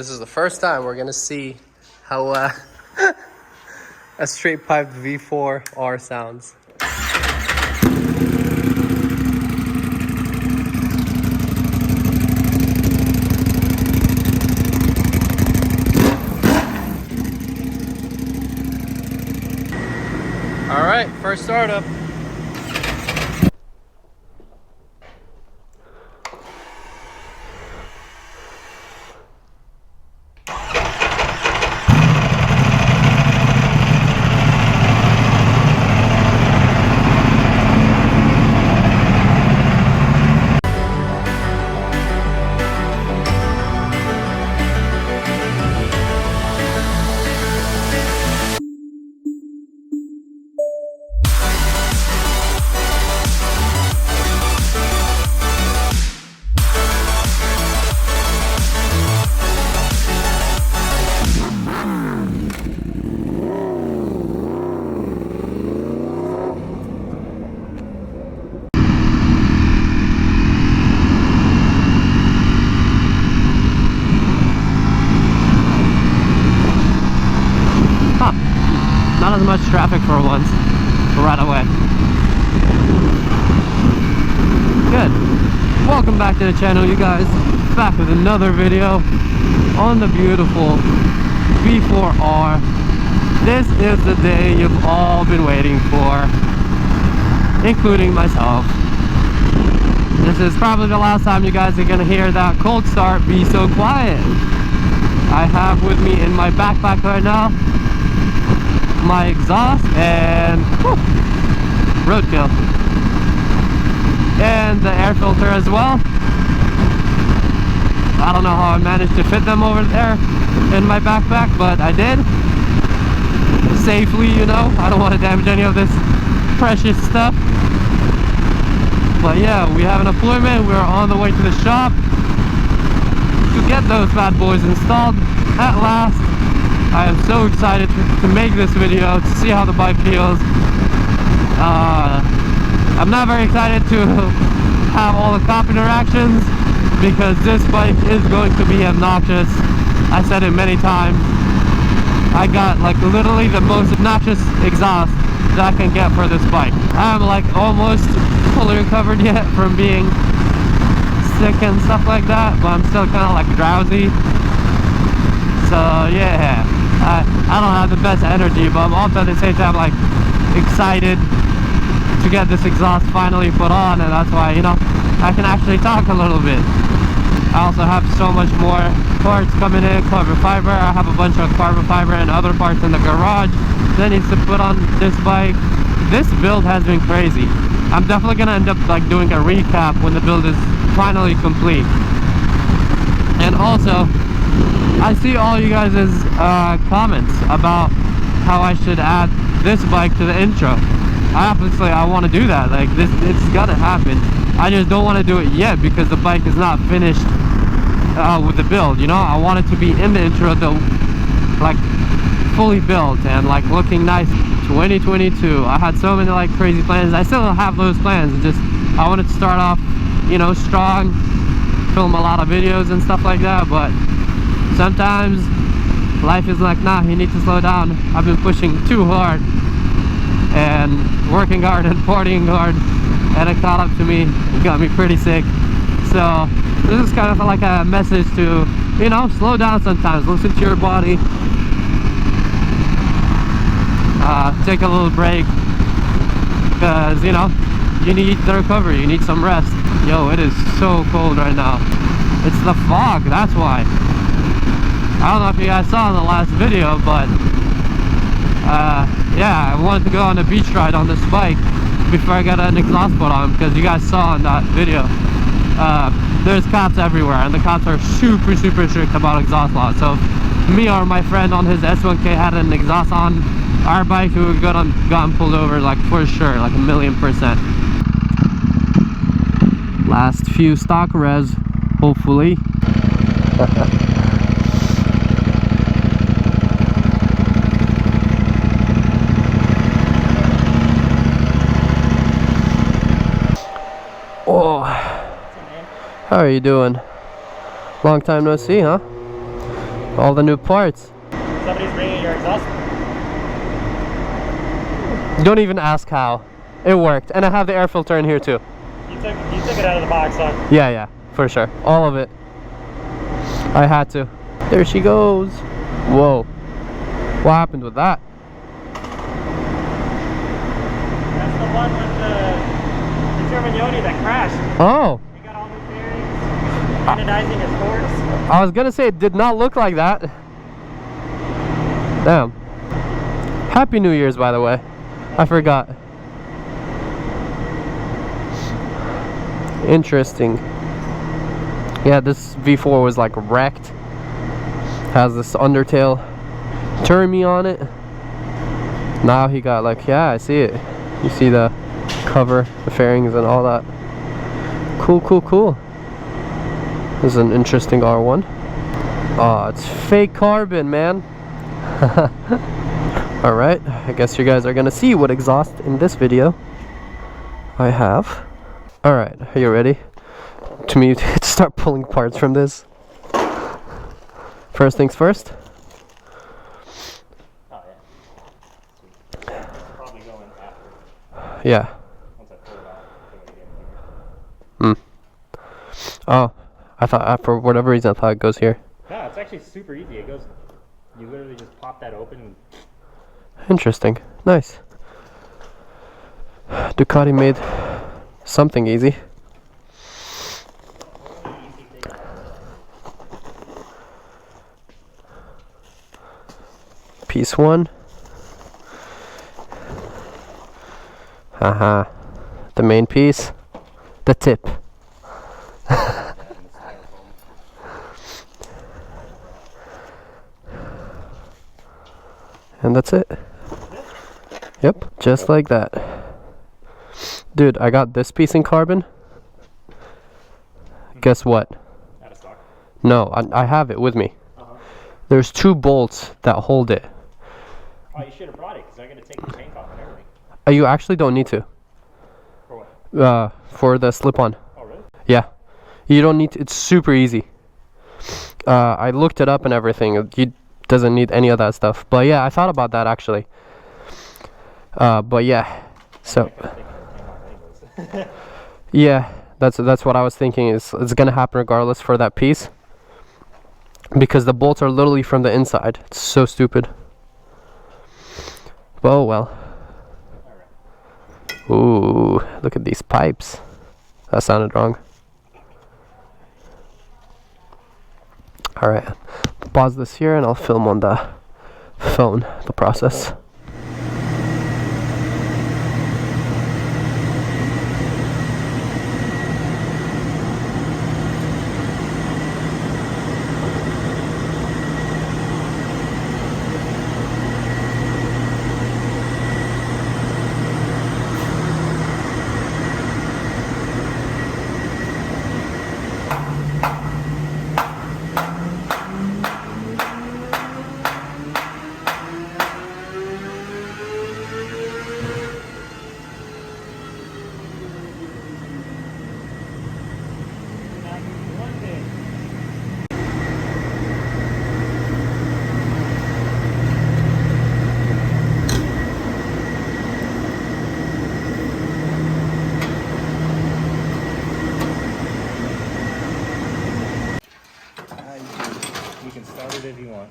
This is the first time we're gonna see how a straight pipe V4R sounds. All right, first startup. Not as much traffic for once, right away. Good. Welcome back to the channel, you guys. Back with another video on the beautiful V4R. This is the day you've all been waiting for, including myself. This is probably the last time you guys are gonna hear that cold start be so quiet. I have with me in my backpack right now my exhaust and roadkill, and the air filter as well. I don't know how I managed to fit them over there in my backpack, but I did safely, you know. I don't want to damage any of this precious stuff. But yeah, we have an appointment. We're on the way to the shop to get those bad boys installed at last. I am so excited to make this video, to see how the bike feels. I'm not very excited to have all the cop interactions because this bike is going to be obnoxious. I said it many times. I got like literally the most obnoxious exhaust that I can get for this bike. I'm like almost fully recovered yet from being sick and stuff like that, but I'm still kind of like drowsy. So yeah, I don't have the best energy, but I'm also at the same time like excited to get this exhaust finally put on, and that's why, you know, I can actually talk a little bit. I also have so much more parts coming in, carbon fiber. I have a bunch of carbon fiber and other parts in the garage that needs to put on this bike. This build has been crazy. I'm definitely gonna end up like doing a recap when the build is finally complete. And also, I see all you guys' comments about how I should add this bike to the intro. Obviously, I want to do that. Like this, it's gotta happen. I just don't want to do it yet because the bike is not finished with the build. You know, I want it to be in the intro though, like fully built and like looking nice. 2022. I had so many like crazy plans. I still have those plans. Just I wanted to start off, you know, strong, film a lot of videos and stuff like that, but sometimes life is like, nah, you need to slow down. I've been pushing too hard and working hard and partying hard, and it caught up to me. It got me pretty sick. So this is kind of like a message to, you know, slow down sometimes, listen to your body, take a little break, because, you know, you need the recovery, you need some rest. Yo, it is so cold right now. It's the fog, that's why. I don't know if you guys saw in the last video, but yeah, I wanted to go on a beach ride on this bike before I got an exhaust put on, because you guys saw in that video, there's cops everywhere, and the cops are super strict about exhaust laws. So if me or my friend on his S1K had an exhaust on our bike, we would have gotten pulled over, like for sure, like 1,000,000%. Last few stock res, hopefully. Oh, how are you doing? Long time no see, huh? All the new parts. Somebody's bringing your exhaust. Don't even ask how. It worked. And I have the air filter in here too. You took it out of the box, huh? Yeah, for sure. All of it. I had to. There she goes. Whoa. What happened with that? That's the one with the Germanioni that crashed. Oh. He got all new bearings, anodizing his forks. I was gonna say it did not look like that. Damn. Happy New Year's, by the way. I forgot. Interesting. Yeah, this V4 was like wrecked. Has this undertail Termi on it. Now he got like, yeah, I see it. You see the cover, the fairings and all that. Cool. This is an interesting R1. Oh, it's fake carbon, man. Alright, I guess you guys are gonna see what exhaust in this video I have. Alright, are you ready to me to start pulling parts from this? First things first. Oh yeah. Probably going after. Yeah. Once I pull it out, I'm gonna get in here. Oh, I thought for whatever reason I thought it goes here. No, it's actually super easy. It goes. You literally just pop that open. And Interesting. Nice. Ducati made something easy. Piece one. Haha. The main piece. The tip. And that's it. Yep, just like that. Dude, I got this piece in carbon. Guess what? out of stock. No, I have it with me. There's 2 bolts that hold it. Oh, you should have brought it because I'm gonna take the tank off and everything. You actually don't need to. For what? For the slip-on. Oh, really? Yeah. You don't need to, it's super easy. I looked it up and everything. It doesn't need any of that stuff. But yeah, I thought about that actually. But yeah. So yeah, that's what I was thinking, is it's gonna happen regardless for that piece. Because the bolts are literally from the inside. It's so stupid. But oh well. Ooh, look at these pipes. That sounded wrong. Alright, pause this here and I'll film on the phone the process. You can start it if you want.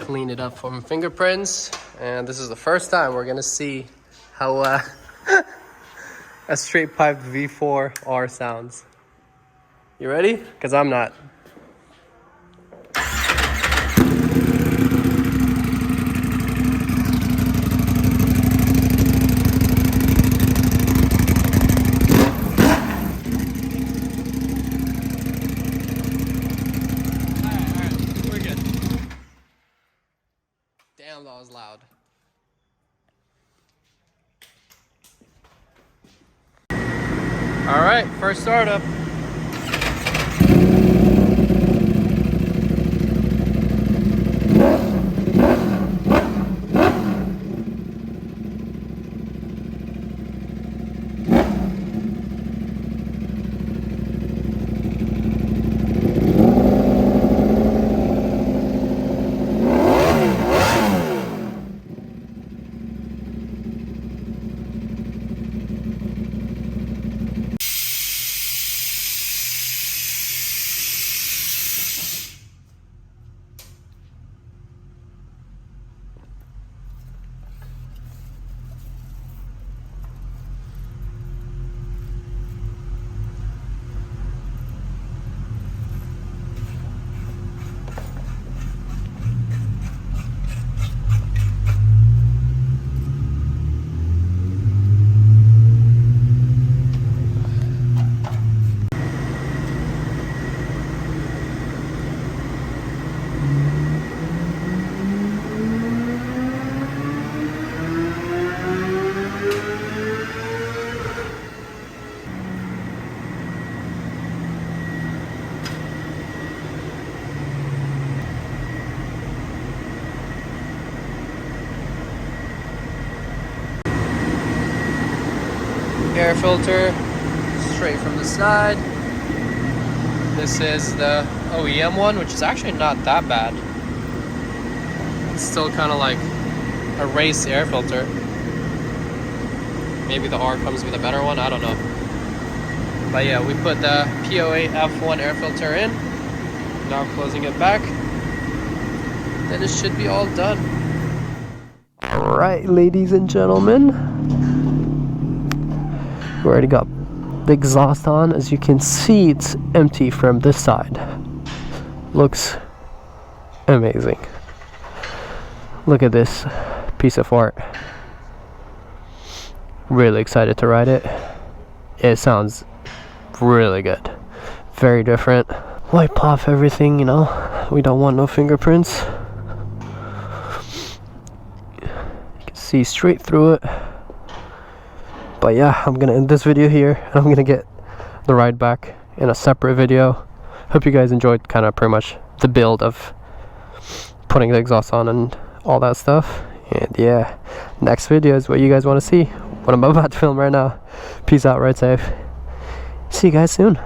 Clean it up from fingerprints, and this is the first time we're gonna see how a straight pipe V4R sounds. You ready? Because I'm not. Damn, that was loud. All right, first startup. air filter straight from the side. This is the OEM one, which is actually not that bad. It's still kind of like a race air filter. Maybe the R comes with a better one, I don't know. But yeah, we put the PO8 F1 air filter in. Now closing it back. Then it should be all done. Alright, ladies and gentlemen. We already got the exhaust on. As you can see, it's empty from this side. Looks amazing. Look at this piece of art. Really excited to ride it. It sounds really good. Very different. Wipe off everything, you know. We don't want no fingerprints. You can see straight through it. But yeah, I'm gonna end this video here, and I'm gonna get the ride back in a separate video. Hope you guys enjoyed kind of pretty much the build of putting the exhaust on and all that stuff. And yeah, next video is what you guys want to see, what I'm about to film right now. Peace out, ride safe. See you guys soon.